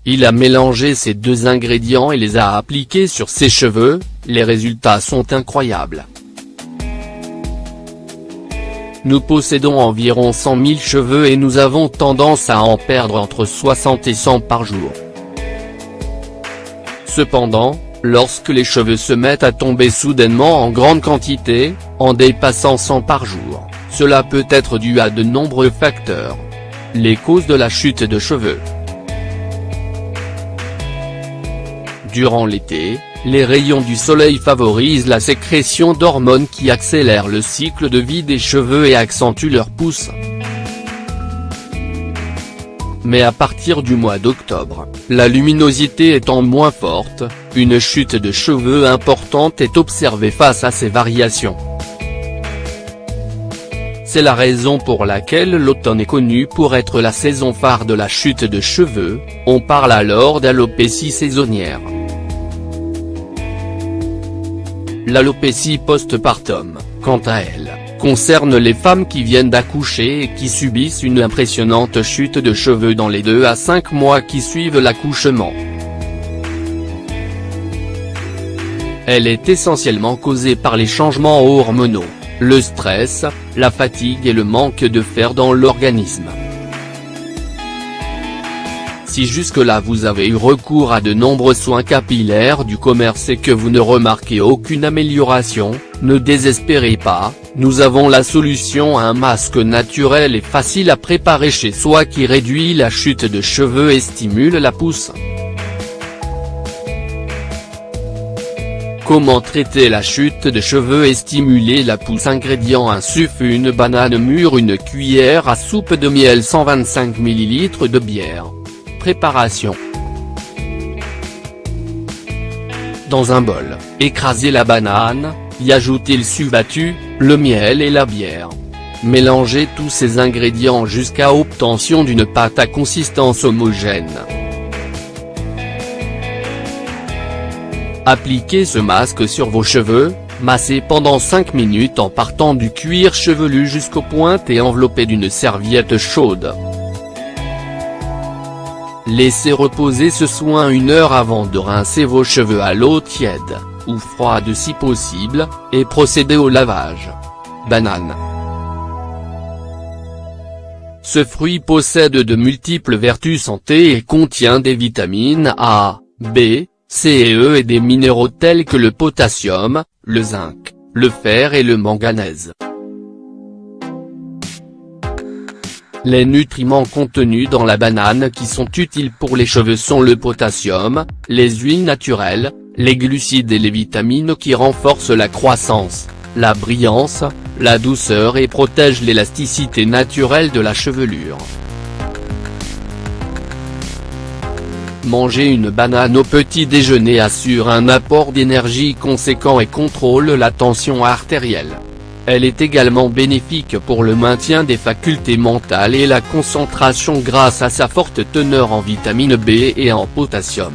Il a mélangé ces deux ingrédients et les a appliqués sur ses cheveux, les résultats sont incroyables. Nous possédons environ 100 000 cheveux et nous avons tendance à en perdre entre 60 et 100 par jour. Cependant, lorsque les cheveux se mettent à tomber soudainement en grande quantité, en dépassant 100 par jour, cela peut être dû à de nombreux facteurs. Les causes de la chute de cheveux. Durant l'été, les rayons du soleil favorisent la sécrétion d'hormones qui accélèrent le cycle de vie des cheveux et accentuent leur pousse. Mais à partir du mois d'octobre, la luminosité étant moins forte, une chute de cheveux importante est observée face à ces variations. C'est la raison pour laquelle l'automne est connu pour être la saison phare de la chute de cheveux, on parle alors d'alopécie saisonnière. L'alopécie postpartum, quant à elle, concerne les femmes qui viennent d'accoucher et qui subissent une impressionnante chute de cheveux dans les 2 à 5 mois qui suivent l'accouchement. Elle est essentiellement causée par les changements hormonaux, le stress, la fatigue et le manque de fer dans l'organisme. Si jusque-là vous avez eu recours à de nombreux soins capillaires du commerce et que vous ne remarquez aucune amélioration, ne désespérez pas, nous avons la solution à un masque naturel et facile à préparer chez soi qui réduit la chute de cheveux et stimule la pousse. Comment traiter la chute de cheveux et stimuler la pousse? Ingrédients: un sucre, une banane mûre, une cuillère à soupe de miel, 125 ml de bière. Préparation. Dans un bol, écrasez la banane, y ajoutez le sucre battu, le miel et la bière. Mélangez tous ces ingrédients jusqu'à obtention d'une pâte à consistance homogène. Appliquez ce masque sur vos cheveux, massez pendant 5 minutes en partant du cuir chevelu jusqu'aux pointes et enveloppez d'une serviette chaude. Laissez reposer ce soin 1 heure avant de rincer vos cheveux à l'eau tiède, ou froide si possible, et procédez au lavage. Banane. Ce fruit possède de multiples vertus santé et contient des vitamines A, B, C et E et des minéraux tels que le potassium, le zinc, le fer et le manganèse. Les nutriments contenus dans la banane qui sont utiles pour les cheveux sont le potassium, les huiles naturelles, les glucides et les vitamines qui renforcent la croissance, la brillance, la douceur et protègent l'élasticité naturelle de la chevelure. Manger une banane au petit déjeuner assure un apport d'énergie conséquent et contrôle la tension artérielle. Elle est également bénéfique pour le maintien des facultés mentales et la concentration grâce à sa forte teneur en vitamine B et en potassium.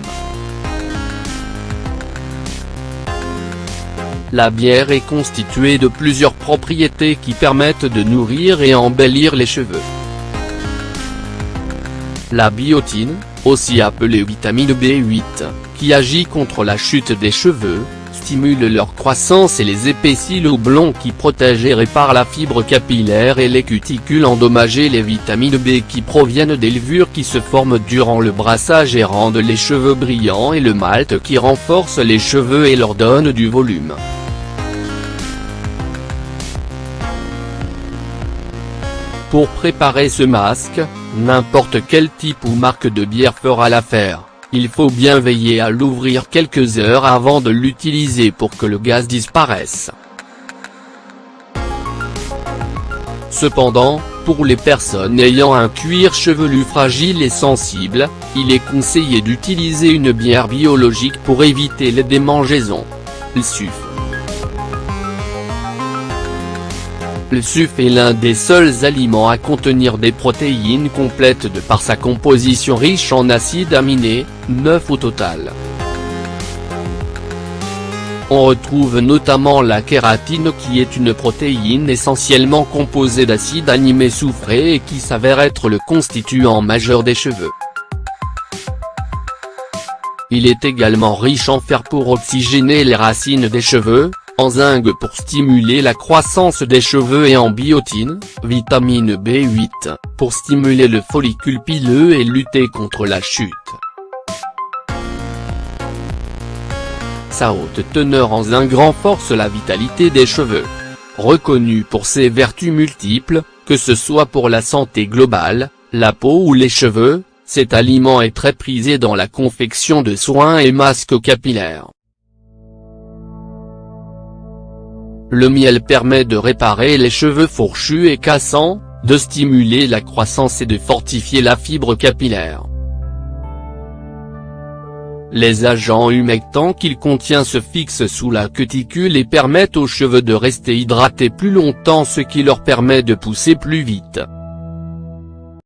La bière est constituée de plusieurs propriétés qui permettent de nourrir et embellir les cheveux. La biotine, aussi appelée vitamine B8, qui agit contre la chute des cheveux, stimule leur croissance et les épaissit. Le houblon qui protège et répare la fibre capillaire et les cuticules endommagées. Les vitamines B qui proviennent des levures qui se forment durant le brassage et rendent les cheveux brillants, et le malt qui renforce les cheveux et leur donne du volume. Pour préparer ce masque, n'importe quel type ou marque de bière fera l'affaire. Il faut bien veiller à l'ouvrir quelques heures avant de l'utiliser pour que le gaz disparaisse. Cependant, pour les personnes ayant un cuir chevelu fragile et sensible, il est conseillé d'utiliser une bière biologique pour éviter les démangeaisons. Le sucre. Le sucre est l'un des seuls aliments à contenir des protéines complètes de par sa composition riche en acides aminés, 9 au total. On retrouve notamment la kératine qui est une protéine essentiellement composée d'acides aminés soufrés et qui s'avère être le constituant majeur des cheveux. Il est également riche en fer pour oxygéner les racines des cheveux, en zinc pour stimuler la croissance des cheveux et en biotine, vitamine B8, pour stimuler le follicule pileux et lutter contre la chute. Sa haute teneur en zinc renforce la vitalité des cheveux. Reconnu pour ses vertus multiples, que ce soit pour la santé globale, la peau ou les cheveux, cet aliment est très prisé dans la confection de soins et masques capillaires. Le miel permet de réparer les cheveux fourchus et cassants, de stimuler la croissance et de fortifier la fibre capillaire. Les agents humectants qu'il contient se fixent sous la cuticule et permettent aux cheveux de rester hydratés plus longtemps, ce qui leur permet de pousser plus vite.